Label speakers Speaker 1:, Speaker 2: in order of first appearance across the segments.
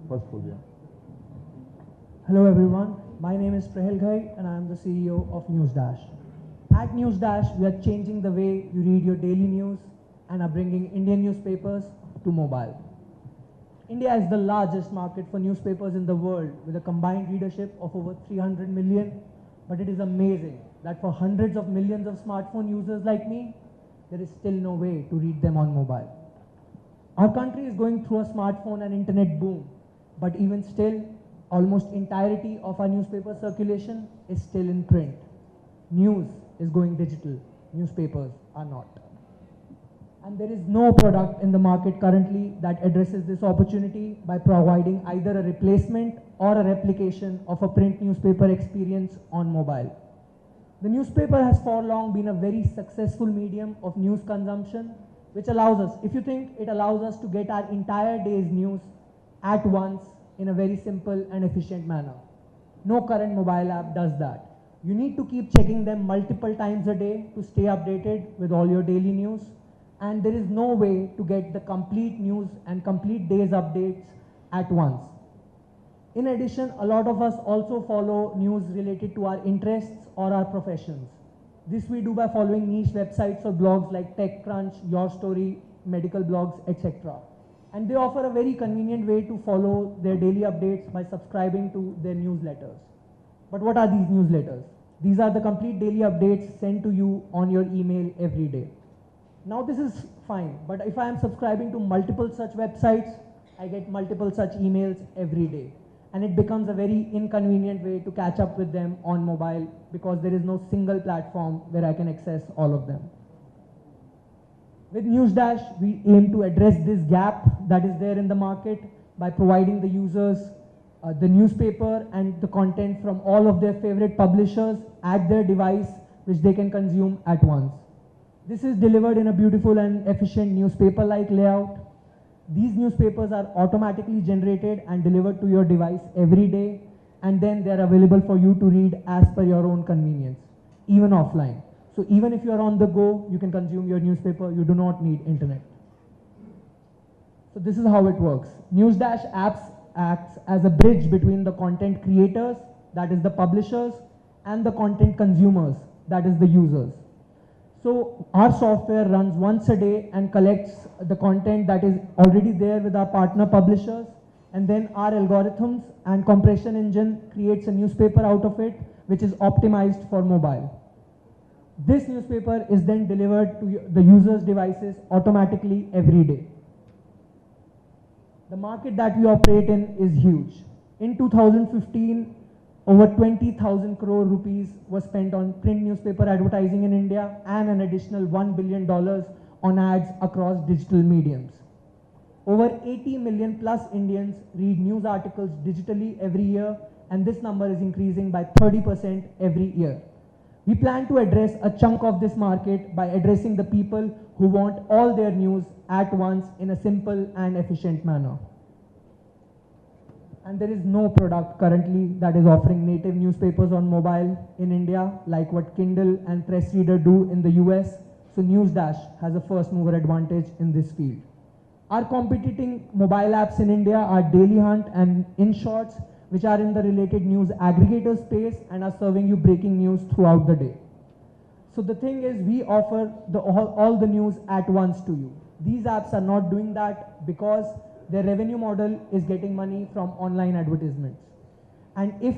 Speaker 1: First Fulvia.
Speaker 2: Hello everyone, my name is Prahil Ghai and I am the CEO of NewsDash. At NewsDash, we are changing the way you read your daily news and are bringing Indian newspapers to mobile. India is the largest market for newspapers in the world with a combined readership of over 300 million, but it is amazing that for hundreds of millions of smartphone users like me, there is still no way to read them on mobile. Our country is going through a smartphone and internet boom, but even still, almost entirety of our newspaper circulation is still in print. News is going digital, newspapers are not. And there is no product in the market currently that addresses this opportunity by providing either a replacement or a replication of a print newspaper experience on mobile. The newspaper has for long been a very successful medium of news consumption, which allows us, if you think, it allows us to get our entire day's news at once in a very simple and efficient manner. No current mobile app does that. You need to keep checking them multiple times a day to stay updated with all your daily news, and there is no way to get the complete news and complete day's updates at once. In addition, a lot of us also follow news related to our interests or our professions. This we do by following niche websites or blogs like TechCrunch, Your Story, medical blogs, etc. And they offer a very convenient way to follow their daily updates by subscribing to their newsletters. But what are these newsletters? These are the complete daily updates sent to you on your email every day. Now this is fine, but if I am subscribing to multiple such websites, I get multiple such emails every day. And it becomes a very inconvenient way to catch up with them on mobile because there is no single platform where I can access all of them. With NewsDash, we aim to address this gap that is there in the market by providing the users the newspaper and the content from all of their favorite publishers at their device, which they can consume at once. This is delivered in a beautiful and efficient newspaper-like layout. These newspapers are automatically generated and delivered to your device every day, and then they are available for you to read as per your own convenience, even offline. So even if you are on the go, you can consume your newspaper. You do not need internet. So this is how it works. NewsDash apps acts as a bridge between the content creators, that is the publishers, and the content consumers, that is the users. So our software runs once a day and collects the content that is already there with our partner publishers, and then our algorithms and compression engine creates a newspaper out of it, which is optimized for mobile. This newspaper is then delivered to the user's devices automatically every day. The market that we operate in is huge. In 2015, over 20,000 crore rupees was spent on print newspaper advertising in India and an additional $1 billion on ads across digital mediums. Over 80 million plus Indians read news articles digitally every year, and this number is increasing by 30% every year. We plan to address a chunk of this market by addressing the people who want all their news at once in a simple and efficient manner. And there is no product currently that is offering native newspapers on mobile in India, like what Kindle and Press Reader do in the US. So NewsDash has a first mover advantage in this field. Our competing mobile apps in India are Daily Hunt and InShorts, which are in the related news aggregator space and are serving you breaking news throughout the day. So the thing is, we offer all the news at once to you. These apps are not doing that because their revenue model is getting money from online advertisements. And if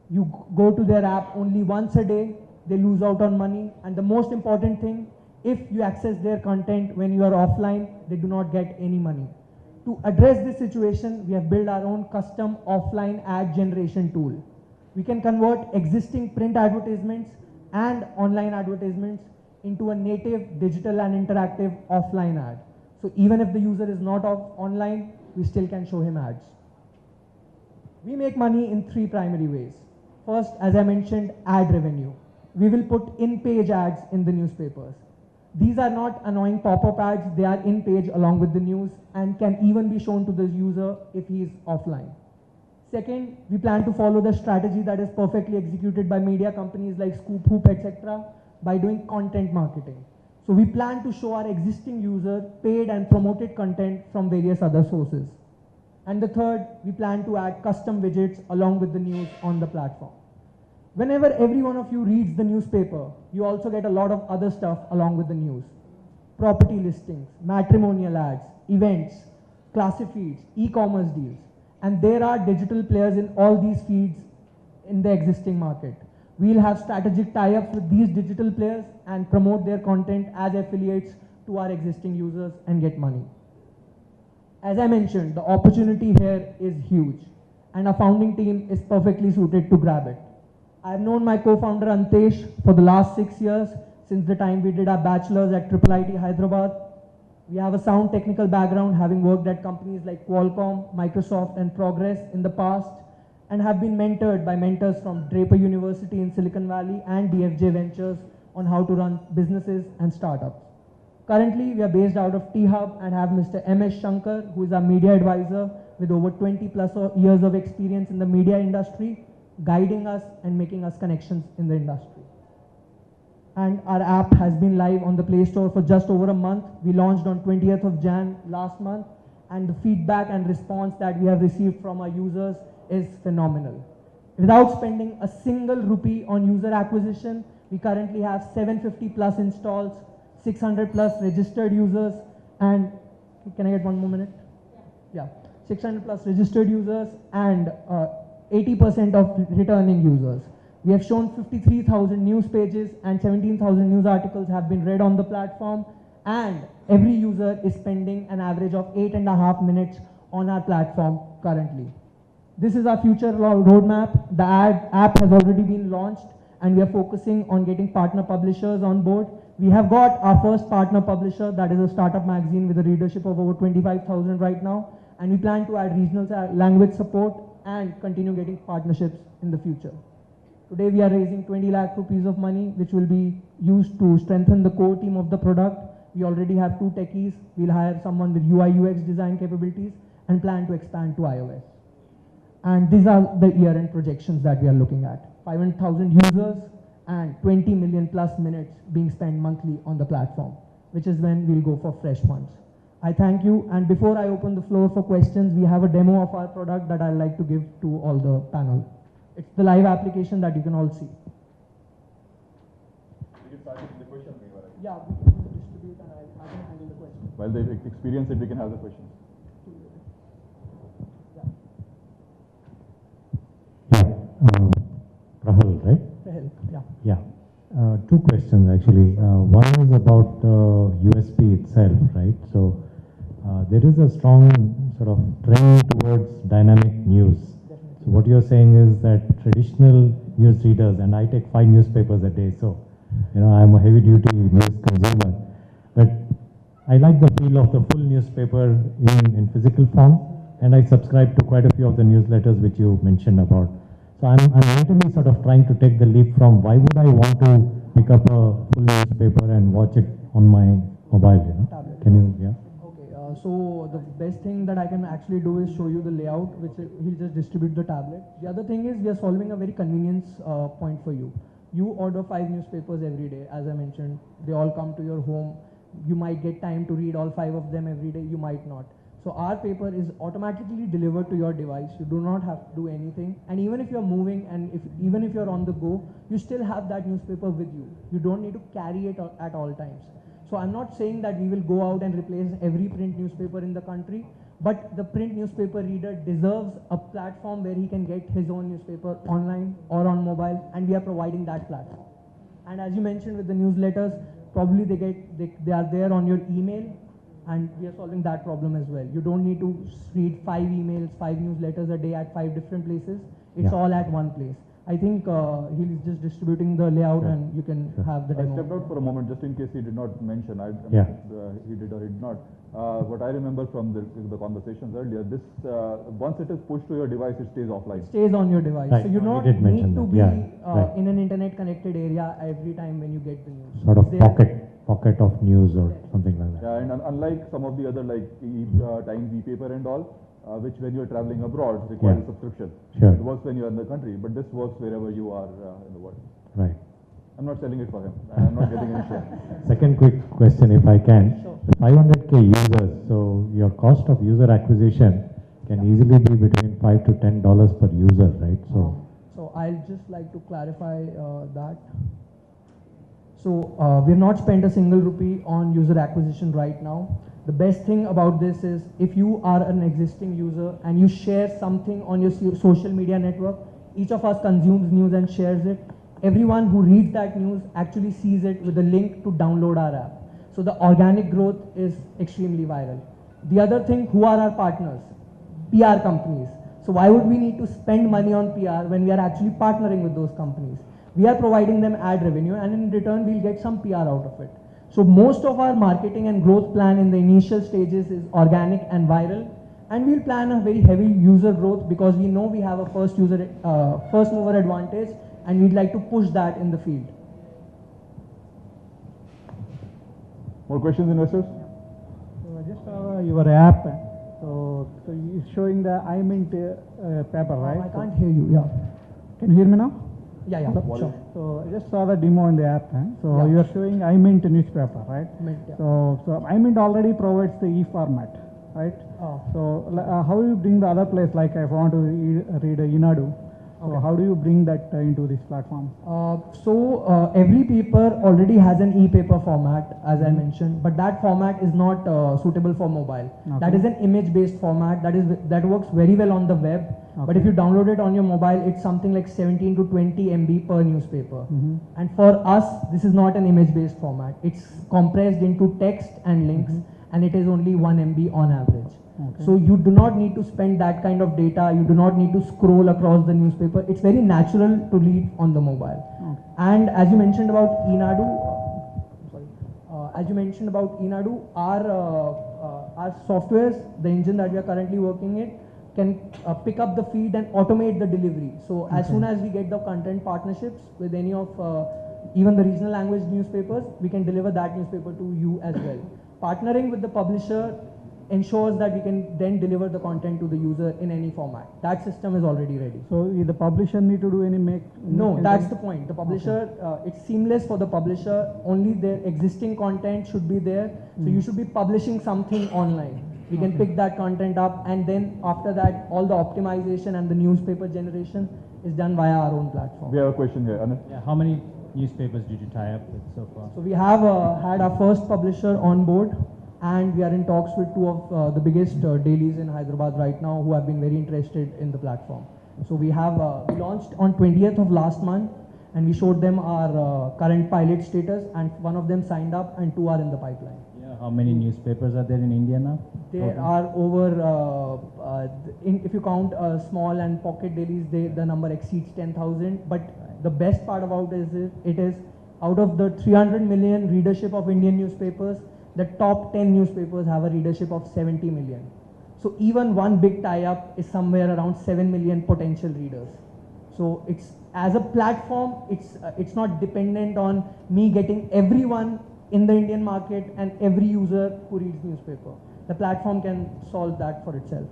Speaker 2: you go to their app only once a day, they lose out on money. And the most important thing, if you access their content when you are offline, they do not get any money. To address this situation, we have built our own custom offline ad generation tool. We can convert existing print advertisements and online advertisements into a native digital and interactive offline ad. So even if the user is not online, we still can show him ads. We make money in three primary ways. First, as I mentioned, ad revenue. We will put in-page ads in the newspapers. These are not annoying pop-up ads, they are in-page along with the news and can even be shown to the user if he is offline. Second, we plan to follow the strategy that is perfectly executed by media companies like Scoop, Hoop, etc. by doing content marketing. So we plan to show our existing user paid and promoted content from various other sources. And the third, we plan to add custom widgets along with the news on the platform. Whenever every one of you reads the newspaper, you also get a lot of other stuff along with the news. Property listings, matrimonial ads, events, classic feeds, e-commerce deals. And there are digital players in all these feeds in the existing market. We'll have strategic tie-ups with these digital players and promote their content as affiliates to our existing users and get money. As I mentioned, the opportunity here is huge, and our founding team is perfectly suited to grab it. I've known my co-founder Antesh for the last 6 years, since the time we did our bachelor's at IIIT Hyderabad. We have a sound technical background, having worked at companies like Qualcomm, Microsoft, and Progress in the past, and have been mentored by mentors from Draper University in Silicon Valley and DFJ Ventures on how to run businesses and startups. Currently, we are based out of T-Hub and have Mr. M.S. Shankar, who is our media advisor with over 20 plus years of experience in the media industry, guiding us and making us connections in the industry. And our app has been live on the Play Store for just over a month. We launched on 20th of Jan last month, and the feedback and response that we have received from our users is phenomenal. Without spending a single rupee on user acquisition, we currently have 750 plus installs, 600 plus registered users, and can I get one more minute? Yeah, 600 plus registered users and 80% of returning users. We have shown 53,000 news pages and 17,000 news articles have been read on the platform, and every user is spending an average of 8.5 minutes on our platform currently. This is our future roadmap. The app has already been launched, and we are focusing on getting partner publishers on board. We have got our first partner publisher, that is a startup magazine with a readership of over 25,000 right now, and we plan to add regional language support and continue getting partnerships in the future. Today we are raising 20 lakh rupees of money, which will be used to strengthen the core team of the product. We already have 2 techies. We'll hire someone with UI UX design capabilities and plan to expand to iOS. And these are the year-end projections that we are looking at. 500,000 users and 20 million plus minutes being spent monthly on the platform, which is when we'll go for fresh funds. I thank you, and before I open the floor for questions, we have a demo of our product that I'd like to give to all the panel. It's the live application that you can all see.
Speaker 1: We can start with the question.
Speaker 2: Yeah, we can distribute and I can handle the questions.
Speaker 1: While they experience it, we can have the questions.
Speaker 3: Rahul, right?
Speaker 2: Rahul, yeah.
Speaker 3: Yeah. 2 questions actually. One is about USP itself, right? So there is a strong sort of trend towards dynamic news.
Speaker 2: Definitely.
Speaker 3: So what you're saying is that traditional news readers, and I take 5 newspapers a day, so I'm a heavy duty news consumer, but I like the feel of the full newspaper in physical form, and I subscribe to quite a few of the newsletters which you mentioned about. So I'm mentally sort of trying to take the leap from why would I want to pick up a full newspaper and watch it on my mobile,
Speaker 2: Tablet.
Speaker 3: Can you, yeah?
Speaker 2: Okay, so the best thing that I can actually do is show you the layout, which he'll just distribute the tablet. The other thing is we are solving a very convenience point for you. You order 5 newspapers every day, as I mentioned. They all come to your home. You might get time to read all 5 of them every day, you might not. So our paper is automatically delivered to your device. You do not have to do anything. And even if you're moving and even if you're on the go, you still have that newspaper with you. You don't need to carry it at all times. So I'm not saying that we will go out and replace every print newspaper in the country, but the print newspaper reader deserves a platform where he can get his own newspaper online or on mobile, and we are providing that platform. And as you mentioned with the newsletters, probably they are there on your email, and we are solving that problem as well. You don't need to read 5 emails, 5 newsletters a day at 5 different places. It's all at one place. I think he's just distributing the layout, and you can have the demo.
Speaker 1: I stepped out for a moment just in case he did not mention. He did or did not. What I remember from the conversations earlier, this once it is pushed to your device, it stays offline.
Speaker 2: It stays on your device.
Speaker 3: Right.
Speaker 2: So you don't need to be in an internet connected area every time when you get the news.
Speaker 3: Sort of pocket of news or something like that.
Speaker 1: Yeah, and unlike some of the other like Times e-paper and all, which when you're traveling abroad requires a subscription.
Speaker 3: Sure.
Speaker 1: It works when you're in the country, but this works wherever you are in the world.
Speaker 3: Right.
Speaker 1: I'm not selling it for him. I'm not getting any share.
Speaker 3: Second quick question, if I can.
Speaker 2: Sure.
Speaker 3: The 500K users, so your cost of user acquisition, can easily be between $5 to $10 per user, right?
Speaker 2: So I'll just like to clarify that. So we have not spent a single rupee on user acquisition right now. The best thing about this is if you are an existing user and you share something on your social media network, each of us consumes news and shares it. Everyone who reads that news actually sees it with a link to download our app. So the organic growth is extremely viral. The other thing, who are our partners? PR companies. So why would we need to spend money on PR when we are actually partnering with those companies? We are providing them ad revenue, and in return we'll get some PR out of it. So most of our marketing and growth plan in the initial stages is organic and viral, and we'll plan a very heavy user growth because we know we have a first mover advantage, and we'd like to push that in the field.
Speaker 1: More questions, investors?
Speaker 4: So I just saw your app. So it's showing the iMint paper, right?
Speaker 2: I can't hear you. Yeah.
Speaker 4: Can you hear me now?
Speaker 2: Yeah. Sure.
Speaker 4: So I just saw the demo in the app. So
Speaker 2: Yeah.
Speaker 4: you are showing iMint newspaper, right?
Speaker 2: Mint, yeah.
Speaker 4: So iMint already provides the e-format, right?
Speaker 2: Oh.
Speaker 4: So how do you bring the other place, like if I want to read Inadu? So
Speaker 2: Okay.
Speaker 4: how do you bring that into this platform?
Speaker 2: Every paper already has an e-paper format, as I mentioned, but that format is not suitable for mobile.
Speaker 4: Okay.
Speaker 2: That is an image-based format that works very well on the web. But if you download it on your mobile, it's something like 17 to 20 MB per newspaper. And for us, this is not an image-based format. It's compressed into text and links, and it is only 1 MB on average.
Speaker 4: Okay.
Speaker 2: So you do not need to spend that kind of data. You do not need to scroll across the newspaper. It's very natural to read on the mobile.
Speaker 4: Okay.
Speaker 2: And as you mentioned about Inadu, our softwares, the engine that we are currently working in, can pick up the feed and automate the delivery. So as soon as we get the content partnerships with any of even the regional language newspapers, we can deliver that newspaper to you as well. Partnering with the publisher ensures that we can then deliver the content to the user in any format. That system is already ready.
Speaker 4: So the publisher need to do any
Speaker 2: No, that's the point. The publisher, it's seamless for the publisher. Only their existing content should be there. So you should be publishing something online. We can pick that content up, and then after that, all the optimization and the newspaper generation is done via our own platform.
Speaker 1: We have a question here, Anand.
Speaker 5: Yeah, how many newspapers did you tie up with so far?
Speaker 2: So we have had our first publisher on board, and we are in talks with two of the biggest dailies in Hyderabad right now who have been very interested in the platform. So we have we launched on 20th of last month, and we showed them our current pilot status, and one of them signed up and 2 are in the pipeline.
Speaker 5: Yeah, how many newspapers are there in India now?
Speaker 2: There are over, if you count small and pocket dailies, the number exceeds 10,000. But the best part about it is out of the 300 million readership of Indian newspapers, the top 10 newspapers have a readership of 70 million. So even one big tie-up is somewhere around 7 million potential readers. So it's, as a platform, it's not dependent on me getting everyone in the Indian market and every user who reads newspaper. The platform can solve that for itself.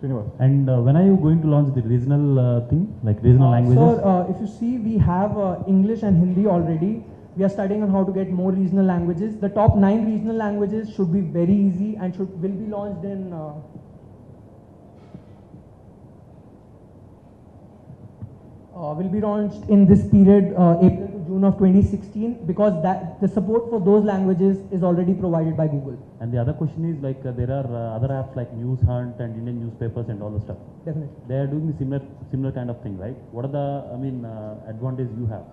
Speaker 1: Srinivas.
Speaker 5: And when are you going to launch the regional thing, like regional languages?
Speaker 2: So if you see, we have English and Hindi already. We are studying on how to get more regional languages. The top 9 regional languages should be very easy and will be launched in this period, April to June of 2016, because the support for those languages is already provided by Google.
Speaker 5: And the other question is, like, there are other apps like News Hunt and Indian newspapers and all the stuff.
Speaker 2: Definitely.
Speaker 5: They are doing the similar kind of thing, right? What are the, advantage you have?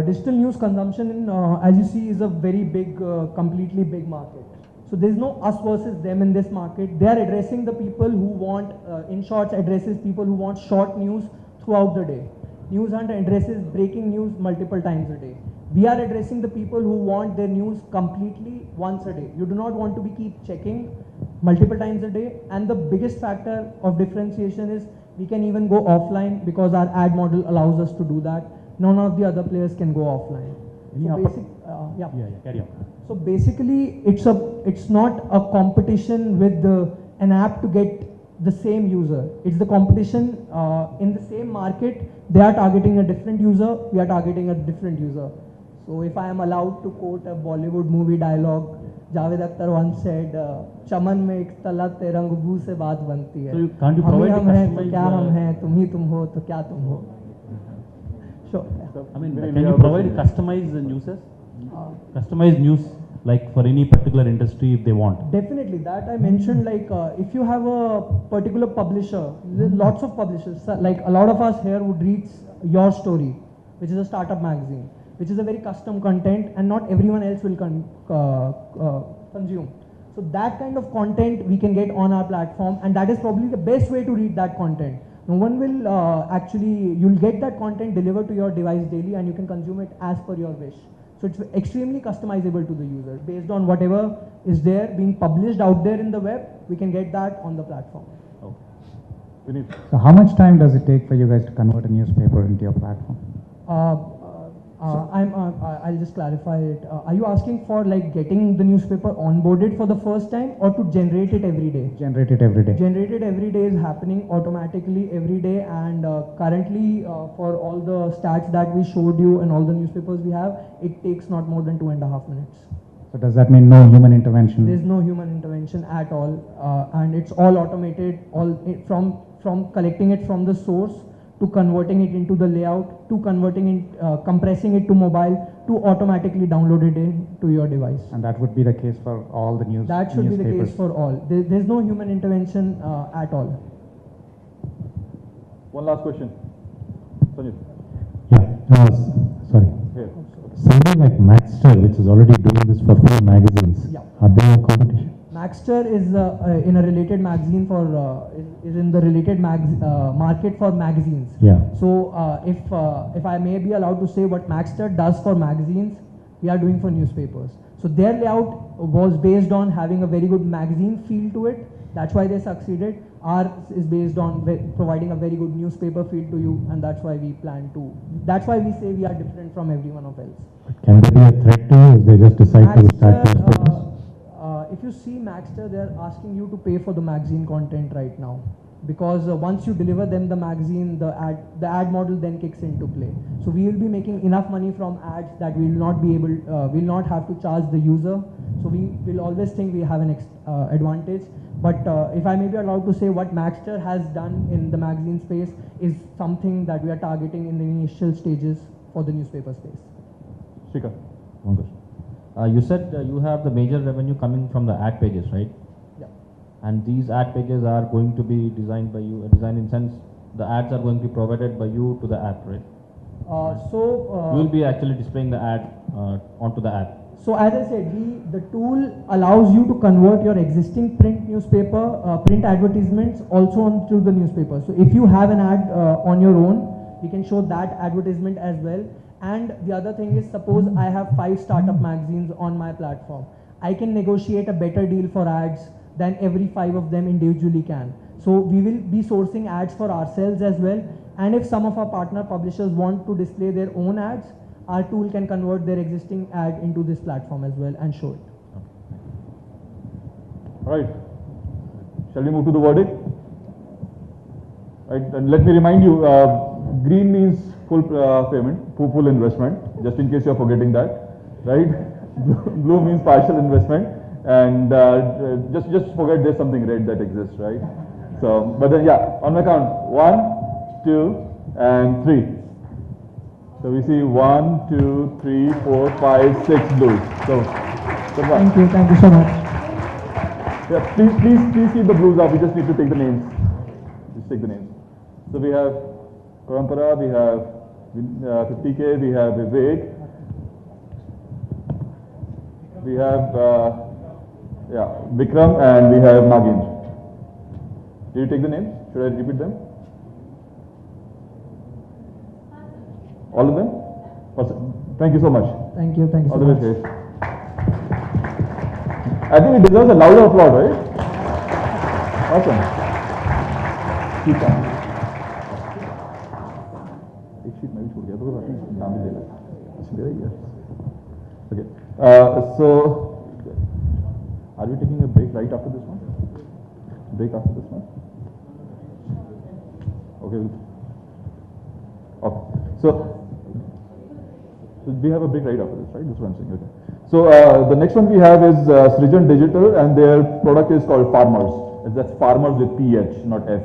Speaker 2: Digital news consumption, as you see, is a very big, completely big market. So there's no us versus them in this market. They are addressing the people who want, in short, addresses people who want short news throughout the day. News Hunt addresses breaking news multiple times a day. We are addressing the people who want their news completely once a day. You do not want to keep checking multiple times a day. And the biggest factor of differentiation is we can even go offline because our ad model allows us to do that. None of the other players can go offline.
Speaker 5: Carry on.
Speaker 2: So basically, it's not a competition with an app to get the same user. It's the competition in the same market. They are targeting a different user. We are targeting a different user. So if I am allowed to quote a Bollywood movie dialogue, Javed Akhtar once said, "चमन में एक तला तेरंग बू से बात बनती है."
Speaker 5: So you can't you
Speaker 2: हम ही
Speaker 5: provide
Speaker 2: हम हैं तो
Speaker 5: customized,
Speaker 2: क्या हम हैं, तुम ही तुम हो तो क्या तुम हो. Sure.
Speaker 5: I mean,
Speaker 1: Maybe
Speaker 5: can you
Speaker 1: have
Speaker 5: provide
Speaker 1: a-
Speaker 5: customized news?
Speaker 2: Uh,
Speaker 5: Customized news like for any particular industry if they want.
Speaker 2: Definitely, that I mentioned, like if you have a particular publisher, lots of publishers, like a lot of us here would read Your Story, which is a startup magazine, which is a very custom content and not everyone else will consume. So that kind of content we can get on our platform, and that is probably the best way to read that content. No one will you'll get that content delivered to your device daily and you can consume it as per your wish. So it's extremely customizable to the user. Based on whatever is there being published out there in the web, we can get that on the platform.
Speaker 1: Vineet.
Speaker 6: So how much time does it take for you guys to convert a newspaper into your platform?
Speaker 2: I'll just clarify it. Are you asking for like getting the newspaper onboarded for the first time or to generate it every day?
Speaker 6: Generate it every day.
Speaker 2: Generated every day is happening automatically every day, and currently for all the stats that we showed you and all the newspapers we have, it takes not more than 2.5 minutes.
Speaker 6: So does that mean no human intervention?
Speaker 2: There's no human intervention at all, and it's all automated. From collecting it from the source to converting it into the layout to converting it, compressing it to mobile to automatically download it into your device.
Speaker 6: And that would be the case for all the news.
Speaker 2: That should be the
Speaker 6: newspapers.
Speaker 2: case for all. There's no human intervention at all.
Speaker 1: One last question. Sanjit.
Speaker 3: Yeah, sorry.
Speaker 1: Here.
Speaker 3: Something like Maxter, which is already doing this for full magazines,
Speaker 2: Yeah.
Speaker 3: are they a competition?
Speaker 2: Maxter is in a related magazine for is in the related market for magazines.
Speaker 3: Yeah.
Speaker 2: So if I may be allowed to say what Maxter does for magazines, we are doing for newspapers. So their layout was based on having a very good magazine feel to it. That's why they succeeded. Ours is based on providing a very good newspaper feel to you, and that's why we plan to. That's why we say we are different from everyone else.
Speaker 3: Can there be a threat to you if they just decide to start newspapers?
Speaker 2: If you see Maxter, they're asking you to pay for the magazine content right now, because once you deliver them the magazine, the ad model then kicks into play. So we will be making enough money from ads that we will not be able, will not have to charge the user. So we will always think we have an advantage. But if I may be allowed to say, what Maxter has done in the magazine space is something that we are targeting in the initial stages for the newspaper space.
Speaker 1: Shikha.
Speaker 5: One question. You said you have the major revenue coming from the ad pages, right?
Speaker 2: Yeah.
Speaker 5: And these ad pages are going to be designed by you, designed in sense the ads are going to be provided by you to the app, right? You will be actually displaying the ad onto the app.
Speaker 2: So as I said, the tool allows you to convert your existing print newspaper, print advertisements also onto the newspaper. So if you have an ad on your own, we can show that advertisement as well. And the other thing is, suppose I have 5 startup magazines on my platform. I can negotiate a better deal for ads than every 5 of them individually can. So we will be sourcing ads for ourselves as well. And if some of our partner publishers want to display their own ads, our tool can convert their existing ad into this platform as well and show it.
Speaker 1: All right. Shall we move to the verdict? Right. And let me remind you, green means full payment, full investment, just in case you're forgetting that, right? Blue means partial investment, and just forget there's something red that exists, right? So, but then yeah, on my count, 1, 2, and 3. So we see 1, 2, 3, 4, 5, 6 blues. So, good luck.
Speaker 2: Thank you so much.
Speaker 1: Yeah, please keep the blues up. We just need to take the names. Just take the names. So we have Parampara, we have 50K, we have Vivek, we have Vikram, and we have Nagendra. Did you take the names? Should I repeat them? All of them? Thank you so much.
Speaker 2: Thank you
Speaker 1: All
Speaker 2: so
Speaker 1: the
Speaker 2: much.
Speaker 1: best, guys. I think it deserves a louder applause, right? Awesome. Keep on. एक sheet मैं भी छूट गया तो कोई बात नहीं, नाम ही देना। अच्छा मेरा ही है। Okay. So, are we taking a break right after this one? Break after this one? Okay. Okay. So, So we have a break right after this, right? That's what I'm saying. Okay. So the next one we have is Srijan Digital, and their product is called Farmers. That's Farmers with PH, not F.